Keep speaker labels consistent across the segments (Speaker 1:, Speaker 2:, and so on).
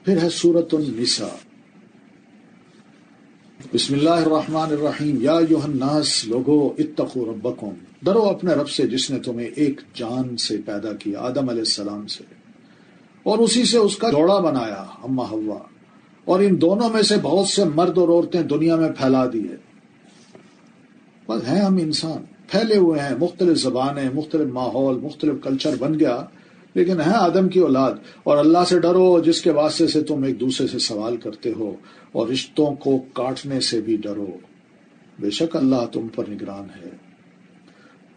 Speaker 1: پھر ہے سورۃ النساء۔ بسم اللہ الرحمن الرحیم، یا ایھا الناس، لوگو اتقوا ربکم، ڈرو اپنے رب سے جس نے تمہیں ایک جان سے پیدا کیا، آدم علیہ السلام سے، اور اسی سے اس کا جوڑا بنایا، اما حوا، اور ان دونوں میں سے بہت سے مرد اور عورتیں دنیا میں پھیلا دیے۔ بس ہیں ہم انسان، پھیلے ہوئے ہیں، مختلف زبانیں، مختلف ماحول، مختلف کلچر بن گیا، لیکن ہیں آدم کی اولاد۔ اور اللہ سے ڈرو جس کے واسطے سے تم ایک دوسرے سے سوال کرتے ہو، اور رشتوں کو کاٹنے سے بھی ڈرو، بے شک اللہ تم پر نگران ہے۔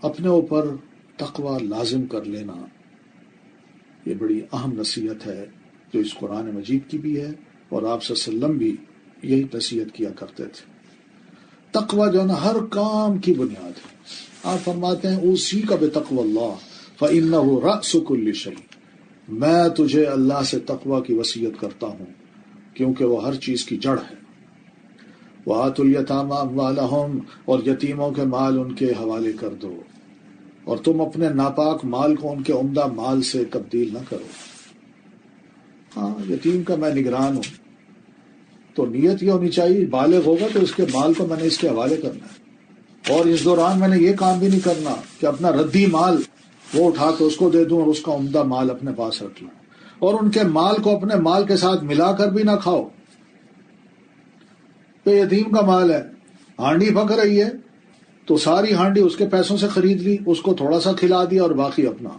Speaker 1: اپنے اوپر تقوی لازم کر لینا، یہ بڑی اہم نصیحت ہے جو اس قرآن مجید کی بھی ہے، اور آپ صلی اللہ علیہ وسلم بھی یہی نصیحت کیا کرتے تھے۔ تقوی جو ہے نا ہر کام کی بنیاد ہے۔ آپ فرماتے ہیں اوصیک بتقوی اللہ فإنہ رأس کل شیء، میں تجھے اللہ سے تقوی کی وصیت کرتا ہوں کیونکہ وہ ہر چیز کی جڑ ہے۔ وآتوا الیتامی اموالہم، اور یتیموں کے مال ان کے حوالے کر دو، اور تم اپنے ناپاک مال کو ان کے عمدہ مال سے تبدیل نہ کرو۔ ہاں، یتیم کا میں نگران ہوں تو نیت یہ ہونی چاہیے بالغ ہوگا تو اس کے مال کو میں نے اس کے حوالے کرنا ہے، اور اس دوران میں نے یہ کام بھی نہیں کرنا کہ اپنا ردی مال وہ اٹھا کے اس کو دے دوں اور اس کا عمدہ مال اپنے پاس رکھ لوں، اور ان کے مال کو اپنے مال کے ساتھ ملا کر بھی نہ کھاؤ۔ تو یتیم کا مال ہے، ہانڈی پک رہی ہے تو ساری ہانڈی اس کے پیسوں سے خرید لی، اس کو تھوڑا سا کھلا دیا اور باقی اپنا،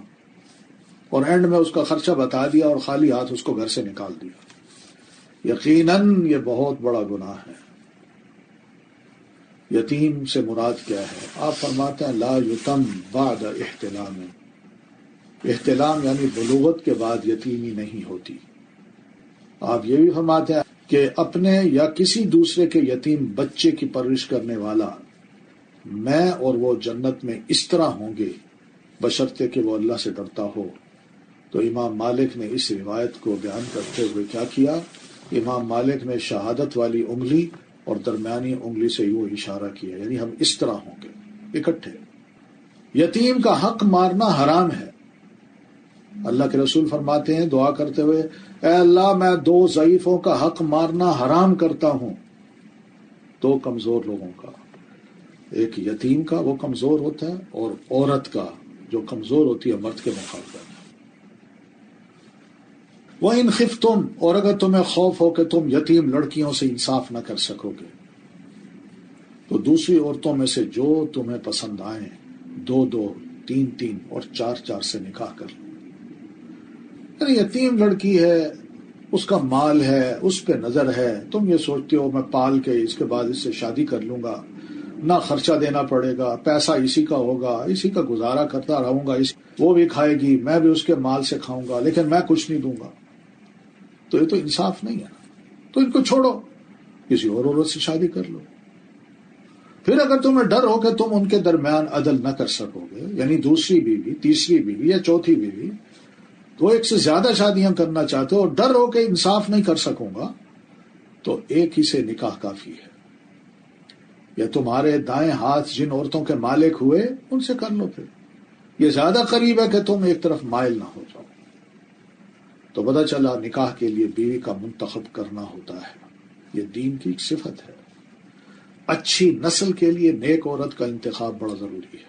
Speaker 1: اور اینڈ میں اس کا خرچہ بتا دیا اور خالی ہاتھ اس کو گھر سے نکال دیا۔ یقیناً یہ بہت بڑا گناہ ہے۔ یتیم سے مراد کیا ہے؟ آپ فرماتے ہیں لا یتم بعد احتلام، احتلام یعنی بلوغت کے بعد یتیمی نہیں ہوتی۔ آپ یہ بھی فرماتے ہیں کہ اپنے یا کسی دوسرے کے یتیم بچے کی پرورش کرنے والا میں اور وہ جنت میں اس طرح ہوں گے بشرطے کہ وہ اللہ سے ڈرتا ہو۔ تو امام مالک نے اس روایت کو بیان کرتے ہوئے کیا کیا؟ امام مالک نے شہادت والی انگلی اور درمیانی انگلی سے یوں اشارہ کیا، یعنی ہم اس طرح ہوں گے اکٹھے۔ یتیم کا حق مارنا حرام ہے۔ اللہ کے رسول فرماتے ہیں دعا کرتے ہوئے، اے اللہ میں دو ضعیفوں کا حق مارنا حرام کرتا ہوں، دو کمزور لوگوں کا، ایک یتیم کا وہ کمزور ہوتا ہے، اور عورت کا جو کمزور ہوتی ہے مرد کے مقابلے میں۔ وَإِنْ خِفْتُمْ، اور اگر تمہیں خوف ہو کہ تم یتیم لڑکیوں سے انصاف نہ کر سکو گے تو دوسری عورتوں میں سے جو تمہیں پسند آئیں، دو دو، تین تین اور چار چار سے نکاح کر لو۔ یعنی یتیم لڑکی ہے، اس کا مال ہے، اس پہ نظر ہے، تم یہ سوچتے ہو میں پال کے اس کے بعد اس سے شادی کر لوں گا، نہ خرچہ دینا پڑے گا، پیسہ اسی کا ہوگا، اسی کا گزارا کرتا رہوں گا، وہ بھی کھائے گی، میں بھی اس کے مال سے کھاؤں گا، لیکن میں کچھ نہیں دوں گا، تو یہ تو انصاف نہیں ہے نا۔ تو ان کو چھوڑو، کسی اور عورت سے شادی کر لو۔ پھر اگر تمہیں ڈر ہو کہ تم ان کے درمیان عدل نہ کر سکو گے، یعنی دوسری بیوی، تیسری بیوی یا چوتھی بیوی، تو ایک سے زیادہ شادیاں کرنا چاہتے ہو اور ڈر ہو کہ انصاف نہیں کر سکوں گا، تو ایک ہی سے نکاح کافی ہے۔ یا تمہارے دائیں ہاتھ جن عورتوں کے مالک ہوئے ان سے کر لو، پھر یہ زیادہ قریب ہے کہ تم ایک طرف مائل نہ ہو جاؤ۔ تو پتہ چلا نکاح کے لیے بیوی کا منتخب کرنا ہوتا ہے، یہ دین کی ایک صفت ہے۔ اچھی نسل کے لیے نیک عورت کا انتخاب بڑا ضروری ہے۔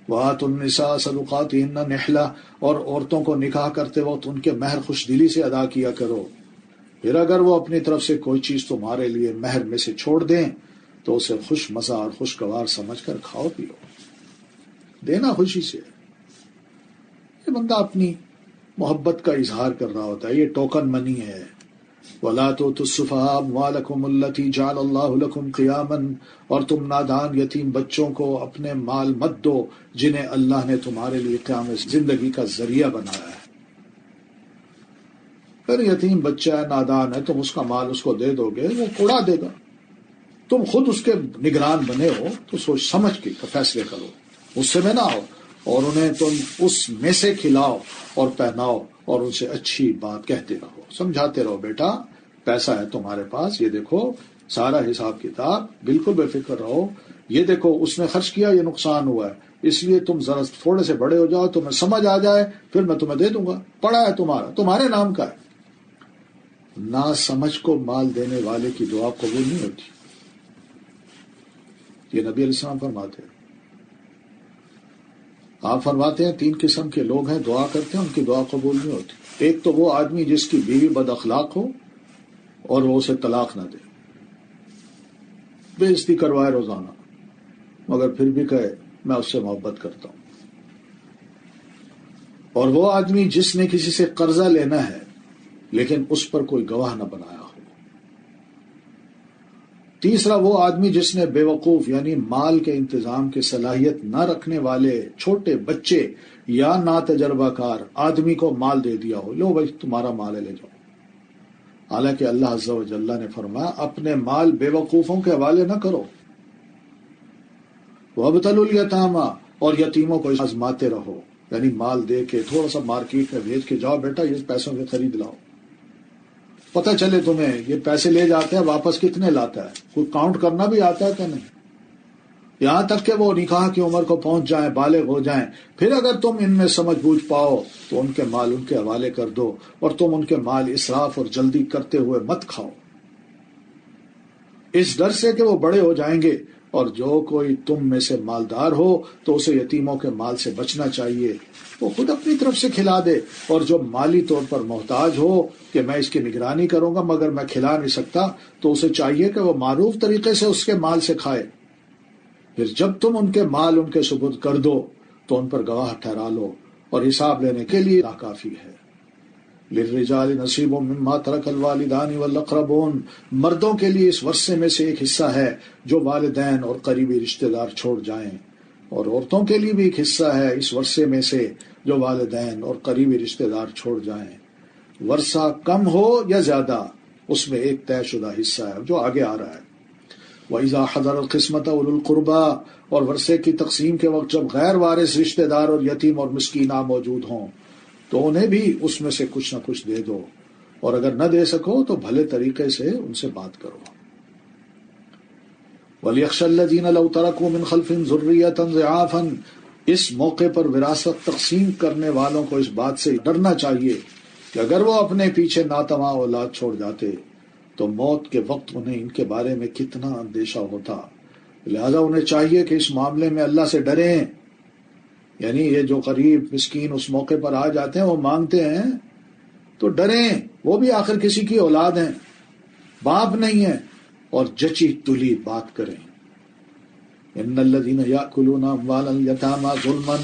Speaker 1: وَآتُوا النِّسَاءَ صَدُقَاتِهِنَّ نِحْلَةً، اور عورتوں کو نکاح کرتے وقت ان کے مہر خوش دلی سے ادا کیا کرو۔ پھر اگر وہ اپنی طرف سے کوئی چیز تمہارے لیے مہر میں سے چھوڑ دیں تو اسے خوش مزہ اور خوشگوار سمجھ کر کھاؤ پیو، دینا خوشی سے۔ یہ بندہ اپنی محبت کا اظہار کر رہا ہوتا ہے، یہ ٹوکن منی ہے۔ وَلَا تُؤْتُوا السُّفَهَاءَ أَمْوَالَكُمُ الَّتِي جَعَلَ اللَّهُ لَكُمْ قِيَامًا، اور تم نادان یتیم بچوں کو اپنے مال مت دو جنہیں اللہ نے تمہارے لیے قیام زندگی کا ذریعہ بنایا ہے۔ پھر یتیم بچہ ہے، نادان ہے، تم اس کا مال اس کو دے دو گے، وہ اڑا دے گا۔ تم خود اس کے نگران بنے ہو تو سوچ سمجھ کے فیصلے کرو، غصے میں نہ آؤ، اور انہیں تم اس میں سے کھلاؤ اور پہناؤ اور ان سے اچھی بات کہتے رہو، سمجھاتے رہو، بیٹا پیسہ ہے تمہارے پاس، یہ دیکھو سارا حساب کتاب، بالکل بے فکر رہو، یہ دیکھو اس نے خرچ کیا، یہ نقصان ہوا ہے، اس لیے تم ذرا تھوڑے سے بڑے ہو جاؤ، تمہیں سمجھ آ جائے، پھر میں تمہیں دے دوں گا، پڑا ہے تمہارا، تمہارے نام کا ہے۔ نا سمجھ کو مال دینے والے کی دعا قبول نہیں ہوتی. یہ نبی علیہ السلام فرماتے ہیں. آپ فرماتے ہیں 3 قسم کے لوگ ہیں دعا کرتے ہیں ان کی دعا قبول نہیں ہوتی. ایک تو وہ آدمی جس کی بیوی بد اخلاق ہو اور وہ اسے طلاق نہ دے، بے عزتی کروائے روزانہ، مگر پھر بھی کہے میں اس سے محبت کرتا ہوں. اور وہ آدمی جس نے کسی سے قرضہ لینا ہے لیکن اس پر کوئی گواہ نہ بنایا ہو. تیسرا وہ آدمی جس نے بے وقوف یعنی مال کے انتظام کی صلاحیت نہ رکھنے والے چھوٹے بچے یا نا تجربہ کار آدمی کو مال دے دیا ہو، لو بھائی تمہارا مال ہے لے جاؤ. حالانکہ اللہ عز و جل نے فرمایا اپنے مال بے وقوفوں کے حوالے نہ کرو. وَابْتَلُوا الْيَتَامَى، اور یتیموں کو آزماتے رہو، یعنی مال دے کے تھوڑا سا مارکیٹ میں بھیج کے جاؤ بیٹا یہ پیسوں کے خرید لاؤ، پتہ چلے تمہیں یہ پیسے لے جاتے ہیں واپس کتنے لاتا ہے، کوئی کاؤنٹ کرنا بھی آتا ہے کہ نہیں. یہاں تک کہ وہ نکاح کی عمر کو پہنچ جائیں، بالغ ہو جائیں، پھر اگر تم ان میں سمجھ بوجھ پاؤ تو ان کے مال ان کے حوالے کر دو، اور تم ان کے مال اسراف اور جلدی کرتے ہوئے مت کھاؤ، اس ڈر سے کہ وہ بڑے ہو جائیں گے. اور جو کوئی تم میں سے مالدار ہو تو اسے یتیموں کے مال سے بچنا چاہیے، وہ خود اپنی طرف سے کھلا دے. اور جو مالی طور پر محتاج ہو کہ میں اس کی نگرانی کروں گا مگر میں کھلا نہیں سکتا، تو اسے چاہیے کہ وہ معروف طریقے سے اس کے مال سے کھائے. پھر جب تم ان کے مال ان کے سپرد کر دو تو ان پر گواہ ٹھہرا لو، اور حساب لینے کے لیے کافی ہے. للرجال نصیب مما ترک الوالدان والاقربون، مردوں کے لیے اس ورثے میں سے ایک حصہ ہے جو والدین اور قریبی رشتہ دار چھوڑ جائیں، اور عورتوں کے لیے بھی ایک حصہ ہے اس ورثے میں سے جو والدین اور قریبی رشتہ دار چھوڑ جائیں. ورثہ کم ہو یا زیادہ اس میں ایک طے شدہ حصہ ہے جو آگے آ رہا ہے. وَإِذَا حَضَرَ الْقِسْمَةَ أُولُو الْقُرْبَى، اور ورثے کی تقسیم کے وقت جب غیر وارث رشتہ دار اور یتیم اور مسکین موجود ہوں تو انہیں بھی اس میں سے کچھ نہ کچھ دے دو، اور اگر نہ دے سکو تو بھلے طریقے سے ان سے بات کرو. وَلْيَخْشَ الَّذِينَ لَوْ تَرَكُوا مِنْ خَلْفِهِمْ ذُرِّيَّةً ضِعَافًا، اس موقع پر وراثت تقسیم کرنے والوں کو اس بات سے ڈرنا چاہیے کہ اگر وہ اپنے پیچھے ناتواں اولاد چھوڑ جاتے تو موت کے وقت انہیں ان کے بارے میں کتنا اندیشہ ہوتا. لہذا انہیں چاہیے کہ اس معاملے میں اللہ سے ڈریں. یعنی یہ جو غریب مسکین اس موقع پر آ جاتے ہیں وہ مانگتے ہیں تو ڈریں، وہ بھی آخر کسی کی اولاد ہیں، باپ نہیں ہے، اور جچی تلی بات کریں. ان الذين ياكلون اموال اليتامى ظلما،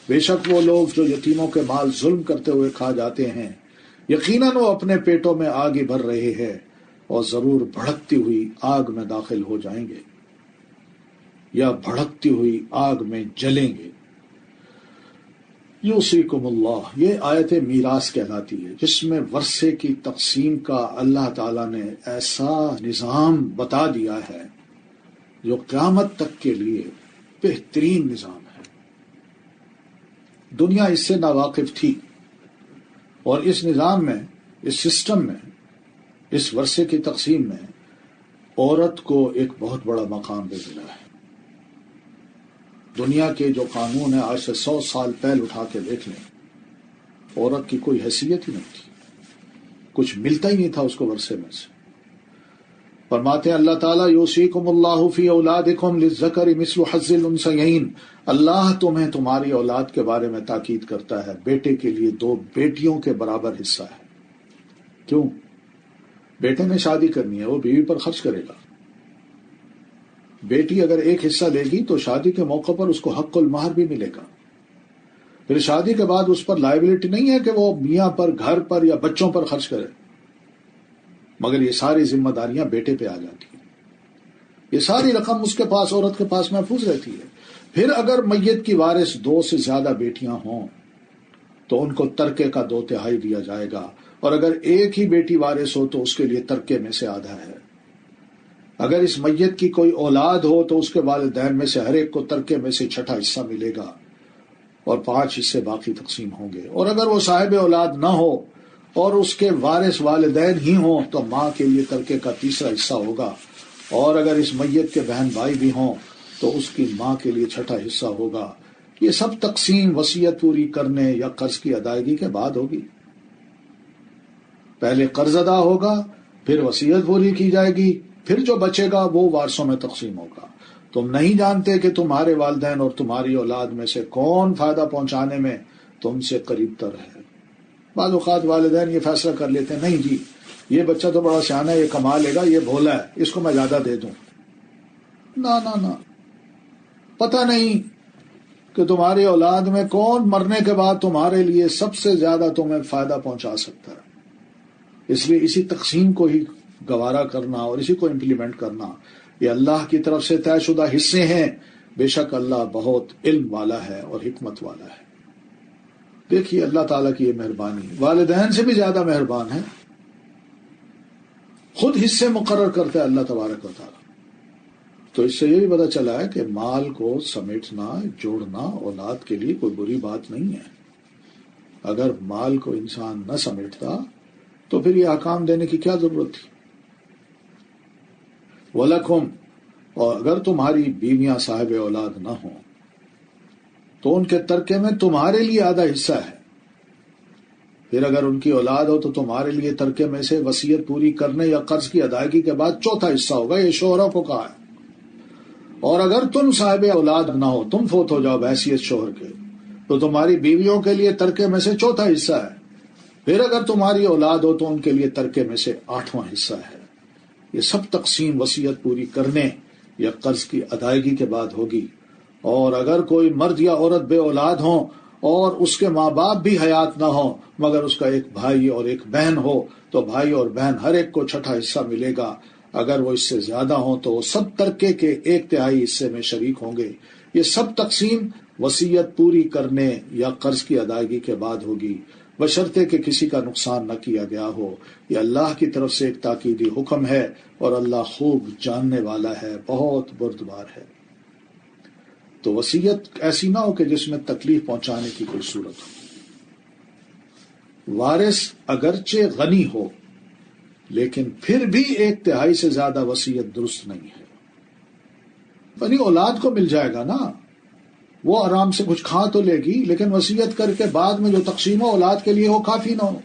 Speaker 1: بے شک وہ لوگ جو یتیموں کے مال ظلم کرتے ہوئے کھا جاتے ہیں یقیناً وہ اپنے پیٹوں میں آگ ہی بھر رہے ہیں اور ضرور بھڑکتی ہوئی آگ میں داخل ہو جائیں گے یا بھڑکتی ہوئی آگ میں جلیں گے. یوصیکم اللہ، یہ آیت میراث کہلاتی ہے جس میں ورثے کی تقسیم کا اللہ تعالیٰ نے ایسا نظام بتا دیا ہے جو قیامت تک کے لیے بہترین نظام ہے. دنیا اس سے ناواقف تھی، اور اس نظام میں، اس سسٹم میں، اس ورثے کی تقسیم میں عورت کو ایک بہت بڑا مقام دے ملا ہے. دنیا کے جو قانون ہیں آج سے 100 سال پہل اٹھا کے دیکھ لیں، عورت کی کوئی حیثیت ہی نہیں تھی، کچھ ملتا ہی نہیں تھا اس کو ورثے میں سے. فرماتے ہیں اللہ تعالیٰ یوصیکم اللہ فی اولادکم للذکر مثل حظ الانثیین، اللہ تمہیں تمہاری اولاد کے بارے میں تاکید کرتا ہے بیٹے کے لیے 2 بیٹیوں کے برابر حصہ ہے. کیوں؟ بیٹے نے شادی کرنی ہے، وہ بیوی پر خرچ کرے گا. بیٹی اگر ایک حصہ لے گی تو شادی کے موقع پر اس کو حق المہر بھی ملے گا. پھر شادی کے بعد اس پر لائبلٹی نہیں ہے کہ وہ میاں پر، گھر پر یا بچوں پر خرچ کرے، مگر یہ ساری ذمہ داریاں بیٹے پہ آ جاتی ہیں. یہ ساری رقم اس کے پاس، عورت کے پاس محفوظ رہتی ہے. پھر اگر میت کی وارث 2 سے زیادہ بیٹیاں ہوں تو ان کو ترکے کا 2/3 دیا جائے گا، اور اگر ایک ہی بیٹی وارث ہو تو اس کے لیے ترکے میں سے آدھا ہے. اگر اس میت کی کوئی اولاد ہو تو اس کے والدین میں سے ہر ایک کو ترکے میں سے 1/6 حصہ ملے گا، اور 5 حصے باقی تقسیم ہوں گے. اور اگر وہ صاحب اولاد نہ ہو اور اس کے وارث والدین ہی ہوں تو ماں کے لیے ترکے کا 3 حصہ ہوگا، اور اگر اس میت کے بہن بھائی بھی ہوں تو اس کی ماں کے لیے 6 حصہ ہوگا. یہ سب تقسیم وصیت پوری کرنے یا قرض کی ادائیگی کے بعد ہوگی. پہلے قرض ادا ہوگا، پھر وصیت پوری کی جائے گی، پھر جو بچے گا وہ وارثوں میں تقسیم ہوگا۔ تم نہیں جانتے کہ تمہارے والدین اور تمہاری اولاد میں سے کون فائدہ پہنچانے میں تم سے قریب تر ہے۔ بعض اوقات والدین یہ فیصلہ کر لیتے ہیں، نہیں جی یہ بچہ تو بڑا سیانا ہے، یہ کما لے گا، یہ بھولا ہے، اس کو میں زیادہ دے دوں۔ نہ، پتہ نہیں کہ تمہاری اولاد میں کون مرنے کے بعد تمہارے لیے سب سے زیادہ تمہیں فائدہ پہنچا سکتا ہے۔ اس لیے اسی تقسیم کو ہی گوارا کرنا اور اسی کو امپلیمنٹ کرنا، یہ اللہ کی طرف سے طے شدہ حصے ہیں۔ بے شک اللہ بہت علم والا ہے اور حکمت والا ہے۔ دیکھیے اللہ تعالیٰ کی یہ مہربانی، والدین سے بھی زیادہ مہربان ہے، خود حصے مقرر کرتا ہے اللہ تبارک و تعالیٰ۔ تو اس سے یہ بھی پتہ چلا ہے کہ مال کو سمیٹنا، جوڑنا اولاد کے لیے کوئی بری بات نہیں ہے۔ اگر مال کو انسان نہ سمیٹتا تو پھر یہ احکام دینے کی کیا ضرورت تھی؟ وَلَكُمْ، اور اگر تمہاری بیویاں صاحب اولاد نہ ہوں تو ان کے ترکے میں تمہارے لیے آدھا حصہ ہے۔ پھر اگر ان کی اولاد ہو تو تمہارے لیے ترکے میں سے وصیت پوری کرنے یا قرض کی ادائیگی کے بعد چوتھا حصہ ہوگا، یہ شوہروں کو کہا ہے۔ اور اگر تم صاحب اولاد نہ ہو، تم فوت ہو جاؤ بحیثیت شوہر کے، تو تمہاری بیویوں کے لیے ترکے میں سے چوتھا حصہ ہے۔ پھر اگر تمہاری اولاد ہو تو ان کے لیے ترکے میں سے 8واں حصہ ہے۔ یہ سب تقسیم وصیت پوری کرنے یا قرض کی ادائیگی کے بعد ہوگی۔ اور اگر کوئی مرد یا عورت بے اولاد ہوں اور اس کے ماں باپ بھی حیات نہ ہوں مگر اس کا ایک بھائی اور ایک بہن ہو تو بھائی اور بہن ہر ایک کو چھٹا حصہ ملے گا۔ اگر وہ اس سے زیادہ ہوں تو وہ سب ترکے کے 1/3 حصے میں شریک ہوں گے۔ یہ سب تقسیم وصیت پوری کرنے یا قرض کی ادائیگی کے بعد ہوگی، بشرطے کہ کسی کا نقصان نہ کیا گیا ہو۔ یہ اللہ کی طرف سے ایک تاکیدی حکم ہے اور اللہ خوب جاننے والا ہے، بہت بردبار ہے۔ تو وصیت ایسی نہ ہو کہ جس میں تکلیف پہنچانے کی کوئی صورت ہو۔ وارث اگرچہ غنی ہو لیکن پھر بھی 1/3 سے زیادہ وصیت درست نہیں ہے۔ یعنی اولاد کو مل جائے گا نا، وہ آرام سے کچھ کھا تو لے گی، لیکن وصیت کر کے بعد میں جو تقسیم ہو اولاد کے لیے وہ کافی نہ ہو۔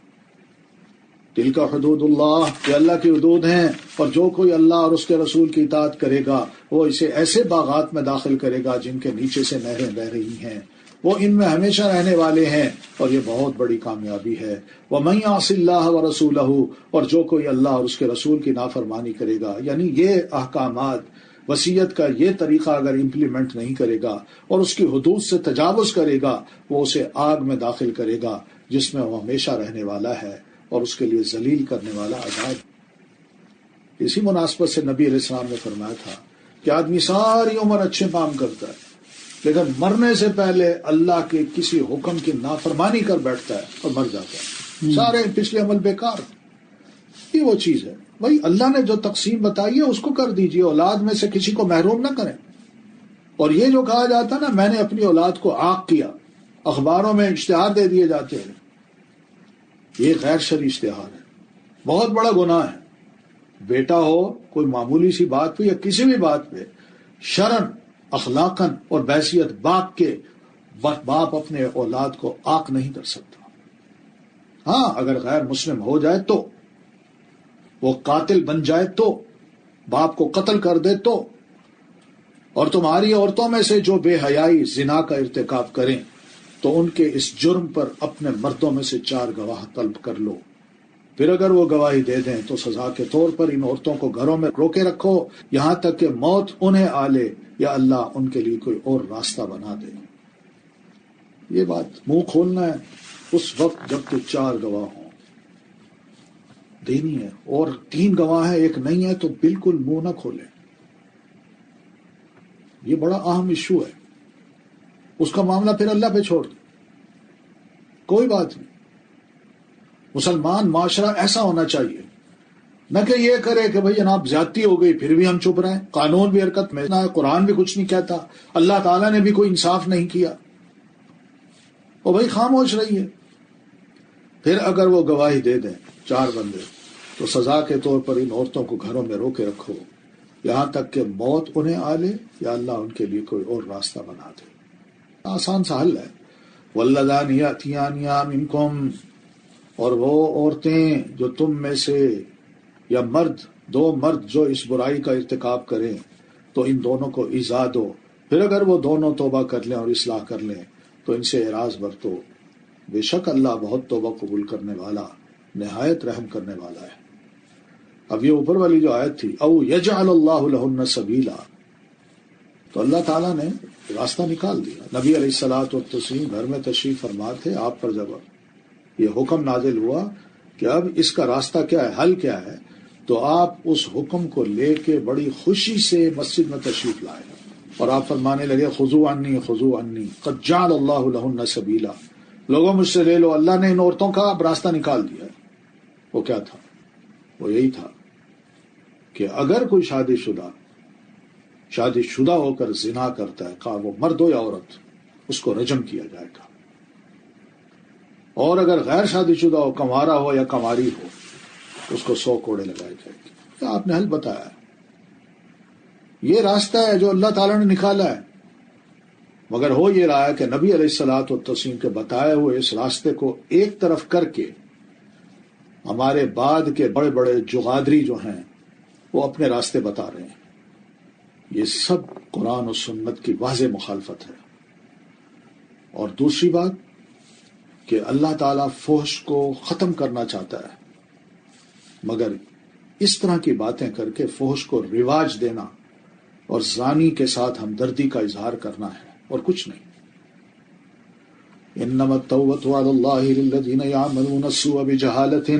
Speaker 1: تلک حدود اللہ، یہ اللہ کی حدود ہیں، اور جو کوئی اللہ اور اس کے رسول کی اطاعت کرے گا وہ اسے ایسے باغات میں داخل کرے گا جن کے نیچے سے نہریں بہ رہی ہیں، وہ ان میں ہمیشہ رہنے والے ہیں، اور یہ بہت بڑی کامیابی ہے۔ وَمَن يَعْصِ اللَّهَ وَرَسُولَهُ، اور جو کوئی اللہ اور اس کے رسول کی نافرمانی کرے گا، یعنی یہ احکامات وصیت کا یہ طریقہ اگر امپلیمنٹ نہیں کرے گا اور اس کی حدود سے تجاوز کرے گا، وہ اسے آگ میں داخل کرے گا جس میں وہ ہمیشہ رہنے والا ہے، اور اس کے لیے ذلیل کرنے والا عذاب۔ اسی مناسبت سے نبی علیہ السلام نے فرمایا تھا کہ آدمی ساری عمر اچھے کام کرتا ہے لیکن مرنے سے پہلے اللہ کے کسی حکم کی نافرمانی کر بیٹھتا ہے اور مر جاتا ہے، سارے پچھلے عمل بیکار۔ یہ وہ چیز ہے بھائی، اللہ نے جو تقسیم بتائی ہے اس کو کر دیجئے، اولاد میں سے کسی کو محروم نہ کریں۔ اور یہ جو کہا جاتا نا میں نے اپنی اولاد کو عاق کیا، اخباروں میں اشتہار دے دیے جاتے ہیں، یہ غیر شرعی اشتہار ہے، بہت بڑا گناہ ہے۔ بیٹا ہو کوئی معمولی سی بات پہ یا کسی بھی بات پہ شرعن، اخلاقاً اور بحیثیت باپ کے باپ اپنے اولاد کو عاق نہیں کر سکتا۔ ہاں اگر غیر مسلم ہو جائے تو، وہ قاتل بن جائے تو، باپ کو قتل کر دے تو، اور تمہاری عورتوں میں سے جو بے حیائی زنا کا ارتکاب کریں تو ان کے اس جرم پر اپنے مردوں میں سے 4 گواہ طلب کر لو، پھر اگر وہ گواہی دے دیں تو سزا کے طور پر ان عورتوں کو گھروں میں روکے رکھو یہاں تک کہ موت انہیں آ لے یا اللہ ان کے لیے کوئی اور راستہ بنا دے۔ یہ بات منہ کھولنا ہے اس وقت جب کہ 4 گواہ ہوں، دینی ہے، اور 3 گواہ ہیں 1 نہیں ہے تو بالکل منہ نہ کھولے۔ یہ بڑا اہم ایشو ہے، اس کا معاملہ پھر اللہ پہ چھوڑ دیں، کوئی بات نہیں۔ مسلمان معاشرہ ایسا ہونا چاہیے، نہ کہ یہ کرے کہ بھئی جناب زیادتی ہو گئی پھر بھی ہم چپ رہیں، قانون بھی حرکت میں نہ ہے، قرآن بھی کچھ نہیں کہتا، اللہ تعالیٰ نے بھی کوئی انصاف نہیں کیا، اور بھئی خاموش رہیے۔ پھر اگر وہ گواہی دے دیں 4 بندے تو سزا کے طور پر ان عورتوں کو گھروں میں روکے رکھو یہاں تک کہ موت انہیں آ لے یا اللہ ان کے لیے کوئی اور راستہ بنا دے۔ آسان سا حل ہے۔ وَاللَّذَانِ يَأْتِيَانِهَا مِنكُمْ، اور وہ عورتیں جو تم میں سے یا دو مرد جو اس برائی کا ارتکاب کریں تو ان دونوں کو ایذا دو، پھر اگر وہ دونوں توبہ کر لیں اور اصلاح کر لیں تو ان سے اعراض برتو، بے شک اللہ بہت توبہ قبول کرنے والا نہایت رحم کرنے والا ہے۔ اب یہ اوپر والی جو آیت تھی او یجعل اللہ لہن سبیلا، تو اللہ تعالیٰ نے راستہ نکال دیا۔ نبی علیہ الصلوۃ والتسلیم گھر میں تشریف فرما تھے، آپ پر جب یہ حکم نازل ہوا کہ اب اس کا راستہ کیا ہے، حل کیا ہے، تو آپ اس حکم کو لے کے بڑی خوشی سے مسجد میں تشریف لائے اور آپ فرمانے لگے خذوا عنی خذوا عنی قد جعل اللہ لہن سبیلا، لوگوں مجھ سے لے لو، اللہ نے ان عورتوں کا اب راستہ نکال دیا ہے۔ وہ کیا تھا؟ وہ یہی تھا کہ اگر کوئی شادی شدہ ہو کر زنا کرتا ہے، خواہ وہ مرد ہو یا عورت، اس کو رجم کیا جائے گا، اور اگر غیر شادی شدہ ہو، کنوارا ہو یا کنواری ہو، اس کو 100 کوڑے لگائے جائیں گے۔ کیا آپ نے حل بتایا ہے؟ یہ راستہ ہے جو اللہ تعالیٰ نے نکالا ہے، مگر ہو یہ رہا ہے کہ نبی علیہ الصلوۃ والتسلیم کے بتائے ہوئے اس راستے کو ایک طرف کر کے ہمارے بعد کے بڑے بڑے جغادری جو ہیں وہ اپنے راستے بتا رہے ہیں۔ یہ سب قرآن و سنت کی واضح مخالفت ہے۔ اور دوسری بات کہ اللہ تعالیٰ فحش کو ختم کرنا چاہتا ہے، مگر اس طرح کی باتیں کر کے فحش کو رواج دینا اور زانی کے ساتھ ہمدردی کا اظہار کرنا ہے اور کچھ نہیں۔ انما التوبۃ علی اللہ للذین یعملون السوء بجہالۃ،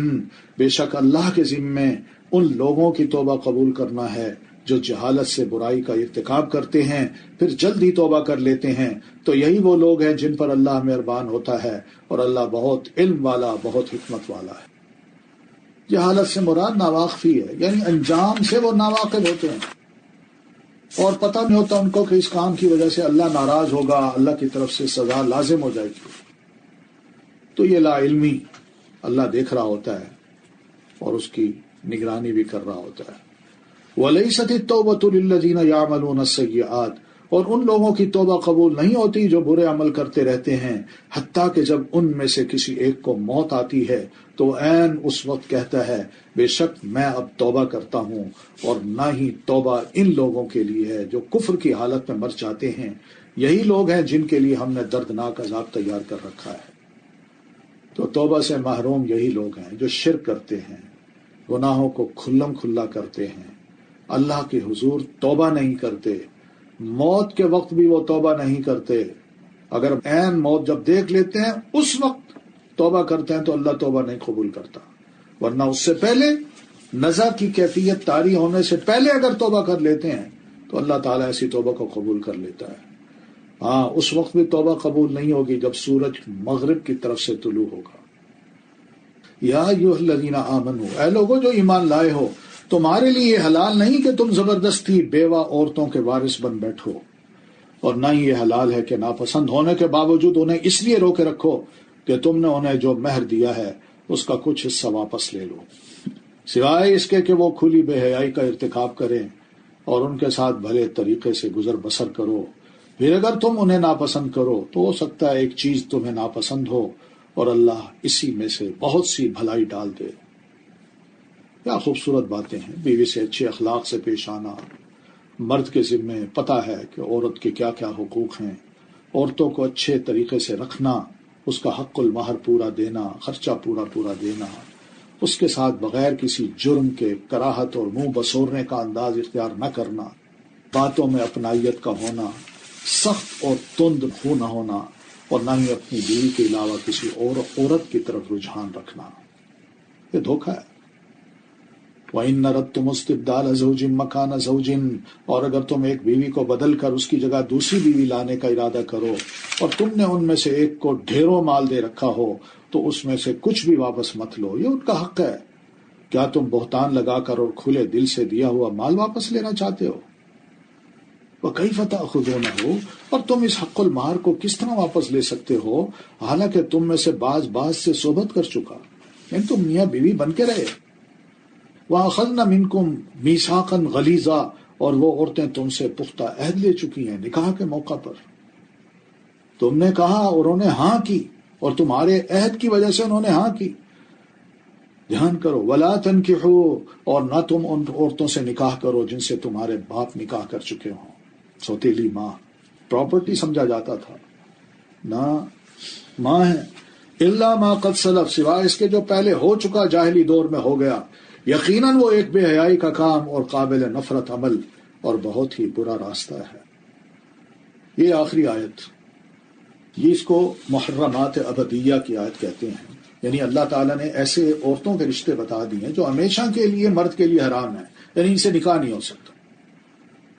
Speaker 1: بے شک اللہ کے ذمے ان لوگوں کی توبہ قبول کرنا ہے جو جہالت سے برائی کا ارتکاب کرتے ہیں پھر جلد ہی توبہ کر لیتے ہیں، تو یہی وہ لوگ ہیں جن پر اللہ مہربان ہوتا ہے اور اللہ بہت علم والا بہت حکمت والا ہے۔ جہالت سے مراد ناواقفی ہے، یعنی انجام سے وہ ناواقف ہوتے ہیں اور پتہ نہیں ہوتا ان کو کہ اس کام کی وجہ سے اللہ ناراض ہوگا، اللہ کی طرف سے سزا لازم ہو جائے گی، تو یہ لا علمی اللہ دیکھ رہا ہوتا ہے اور اس کی نگرانی بھی کر رہا ہوتا ہے۔ وَلَيْسَتِ التَّوْبَةُ لِلَّذِينَ يَعْمَلُونَ السَّيِّئَاتِ، اور ان لوگوں کی توبہ قبول نہیں ہوتی جو برے عمل کرتے رہتے ہیں، حتیٰ کہ جب ان میں سے کسی ایک کو موت آتی ہے تو عین اس وقت کہتا ہے بے شک میں اب توبہ کرتا ہوں، اور نہ ہی توبہ ان لوگوں کے لیے ہے جو کفر کی حالت میں مر جاتے ہیں، یہی لوگ ہیں جن کے لیے ہم نے دردناک عذاب تیار کر رکھا ہے۔ تو توبہ سے محروم یہی لوگ ہیں جو شرک کرتے ہیں، گناہوں کو کھلم کھلا کرتے ہیں، اللہ کے حضور توبہ نہیں کرتے، موت کے وقت بھی وہ توبہ نہیں کرتے، اگر عین موت جب دیکھ لیتے ہیں اس وقت توبہ کرتے ہیں تو اللہ توبہ نہیں قبول کرتا، ورنہ اس سے پہلے نزع کی کیفیت طاری ہونے سے پہلے اگر توبہ کر لیتے ہیں تو اللہ تعالیٰ ایسی توبہ کو قبول کر لیتا ہے۔ ہاں، اس وقت بھی توبہ قبول نہیں ہوگی جب سورج مغرب کی طرف سے طلوع ہوگا۔ یا ایھا الذین آمنوا، اے لوگوں جو ایمان لائے ہو، تمہارے لیے یہ حلال نہیں کہ تم زبردستی بیوہ عورتوں کے وارث بن بیٹھو، اور نہ ہی یہ حلال ہے کہ ناپسند ہونے کے باوجود انہیں اس لیے روکے رکھو کہ تم نے انہیں جو مہر دیا ہے اس کا کچھ حصہ واپس لے لو، سوائے اس کے کہ وہ کھلی بے حیائی کا ارتکاب کریں، اور ان کے ساتھ بھلے طریقے سے گزر بسر کرو۔ پھر اگر تم انہیں ناپسند کرو تو ہو سکتا ہے ایک چیز تمہیں ناپسند ہو اور اللہ اسی میں سے بہت سی بھلائی ڈال دے۔ کیا خوبصورت باتیں ہیں، بیوی سے اچھے اخلاق سے پیش آنا، مرد کے ذمے پتہ ہے کہ عورت کے کیا کیا حقوق ہیں، عورتوں کو اچھے طریقے سے رکھنا، اس کا حق المہر پورا دینا، خرچہ پورا دینا، اس کے ساتھ بغیر کسی جرم کے کراہت اور منہ بسورنے کا انداز اختیار نہ کرنا، باتوں میں اپنائیت کا ہونا، سخت اور تند خو نہ ہونا، اور نہ ہی اپنی بیوی کے علاوہ کسی اور عورت کی طرف رجحان رکھنا، یہ دھوکہ ہے۔ وَإِنَّ رَدتُّمُ اسْتِبْدَالَ زَوْجٍ مَكَانَ زَوْجٍ، اور اگر تم ایک بیوی کو بدل کر اس کی جگہ دوسری بیوی لانے کا ارادہ کرو اور تم نے ان میں سے ایک کو ڈھیروں مال دے رکھا ہو تو اس میں سے کچھ بھی واپس مت لو، یہ ان کا حق ہے۔ کیا تم بہتان لگا کر اور کھلے دل سے دیا ہوا مال واپس لینا چاہتے ہو؟ وَكَيْفَ تَأْخُذُونَهُ، اور تم اس حق المہر کو کس طرح واپس لے سکتے ہو حالانکہ تم میں سے بعض سے صحبت کر چکا، یعنی تم میاں بیوی بن کے رہے۔ وَأَخَذْنَ مِنْكُمْ مِيثَاقًا غَلِيظًا، اور وہ عورتیں تم سے پختہ عہد لے چکی ہیں، نکاح کے موقع پر تم نے کہا اور انہوں نے ہاں کی، اور تمہارے عہد کی وجہ سے انہوں نے ہاں کی، دھیان کرو، ولا تنکحوا، اور نہ تم ان عورتوں سے نکاح کرو جن سے تمہارے باپ نکاح کر چکے ہوں، سوتیلی ماں، پراپرٹی سمجھا جاتا تھا، نہ ماں ہے، الا ما قد سلف، سوائے اس کے جو پہلے ہو چکا، جاہلی دور میں ہو گیا، یقیناً وہ ایک بے حیائی کا کام اور قابل نفرت عمل اور بہت ہی برا راستہ ہے۔ یہ آخری آیت، یہ اس کو محرمات ابدیہ کی آیت کہتے ہیں، یعنی اللہ تعالیٰ نے ایسے عورتوں کے رشتے بتا دیے ہیں جو ہمیشہ کے لیے مرد کے لیے حرام ہیں، یعنی ان سے نکاح نہیں ہو سکتا۔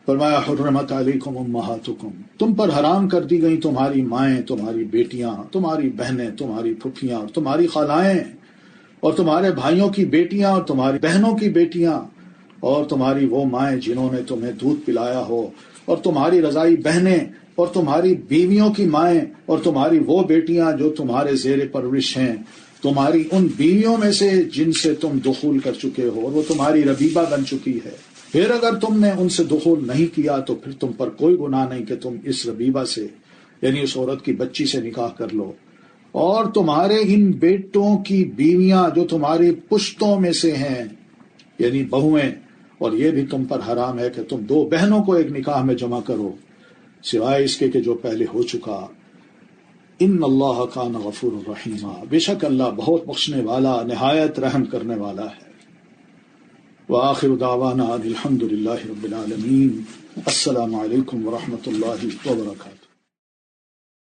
Speaker 1: فرمایا حرمت علیکم امہاتکم، تم پر حرام کر دی گئی تمہاری مائیں، تمہاری بیٹیاں، تمہاری بہنیں، تمہاری پھپھیاں اور تمہاری خالائیں، اور تمہارے بھائیوں کی بیٹیاں اور تمہاری بہنوں کی بیٹیاں، اور تمہاری وہ مائیں جنہوں نے تمہیں دودھ پلایا ہو، اور تمہاری رضائی بہنیں، اور تمہاری بیویوں کی مائیں، اور تمہاری وہ بیٹیاں جو تمہارے زیر پرورش ہیں، تمہاری ان بیویوں میں سے جن سے تم دخول کر چکے ہو اور وہ تمہاری ربیبہ بن چکی ہے۔ پھر اگر تم نے ان سے دخول نہیں کیا تو پھر تم پر کوئی گناہ نہیں کہ تم اس ربیبہ سے، یعنی اس عورت کی بچی سے نکاح کر لو، اور تمہارے ان بیٹوں کی بیویاں جو تمہاری پشتوں میں سے ہیں، یعنی بہویں، اور یہ بھی تم پر حرام ہے کہ تم دو بہنوں کو ایک نکاح میں جمع کرو سوائے اس کے کہ جو پہلے ہو چکا۔ ان اللہ کان غفور الرحیم، بے شک اللہ بہت بخشنے والا، نہایت رحم کرنے والا ہے۔ وآخر دعوانا الحمد للہ رب العالمین۔ السلام علیکم ورحمۃ اللہ وبرکاتہ۔